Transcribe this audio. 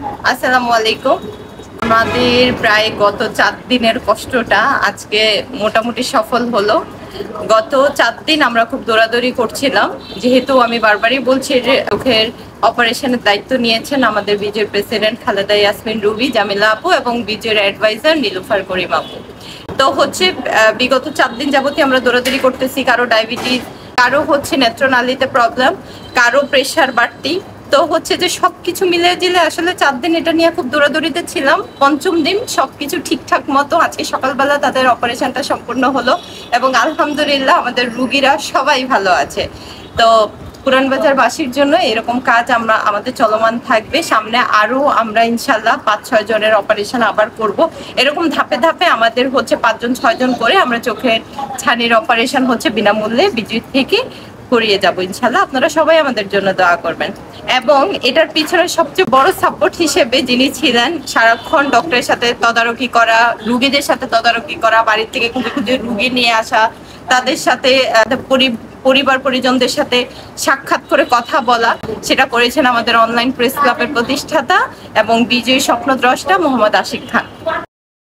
আসসালামু আলাইকুম। আমাদের প্রায় গত 4 দিনের কষ্টটা আজকে মোটামুটি সফল হলো। গত 4 দিন আমরা খুব দৌড়াদৌড়ি করছিলাম, যেহেতু আমি বারবারই বলছি যে চোখের অপারেশনের দায়িত্ব নিয়েছেন আমাদের বিজয়ের প্রেসিডেন্ট খালেদা ইয়াসমিন রুবি, জামিলা আপু এবং বিজয়ের অ্যাডভাইজার নীলুফার করিম আপু। তো হচ্ছে বিগত 4 দিন যাবতীয় আমরা দৌড়াদৌড়ি করতেছি। কারো ডায়াবেটিস, কারো হচ্ছে নেত্রনালীতে প্রবলেম, কারো প্রেশার বাড়তি। তো হচ্ছে যে সবকিছু মিলিয়ে দিলে আসলে 4 দিন এটা নিয়ে খুব দৌড়াদৌড়িতে ছিলাম। পঞ্চম দিন সবকিছু ঠিকঠাক মতো আজকে সকালবেলা তাদের অপারেশনটা সম্পূর্ণ হলো এবং আলহামদুলিল্লাহ আমাদের রুগীরা সবাই ভালো আছে। তো পুরান বাজার বাসীর জন্য এরকম কাজ আমাদের চলমান থাকবে। সামনে আরো আমরা ইনশাল্লাহ 5-6 জনের অপারেশন আবার করব। এরকম ধাপে ধাপে আমাদের হচ্ছে 5-6 জন করে আমরা চোখের ছানির অপারেশন হচ্ছে বিনামূল্যে বিদ্যুৎ থেকে করিয়ে যাব ইনশাল্লাহ। আপনারা সবাই আমাদের জন্য দোয়া করবেন। এবং এটার পিছনে সবচেয়ে বড় সাপোর্ট হিসেবে যিনি ছিলেন, সারাক্ষণ ডক্টরের সাথে তদারকি করা, রুগীদের সাথে তদারকি করা, বাড়ির থেকে খুঁজে খুঁজে রুগী নিয়ে আসা, তাদের সাথে পরিবার পরিজনদের সাথে সাক্ষাৎ করে কথা বলা, সেটা করেছেন আমাদের অনলাইন প্রেস ক্লাবের প্রতিষ্ঠাতা এবং বিজয়ী স্বপ্নদ্রষ্টা মোহাম্মদ আশিক খান।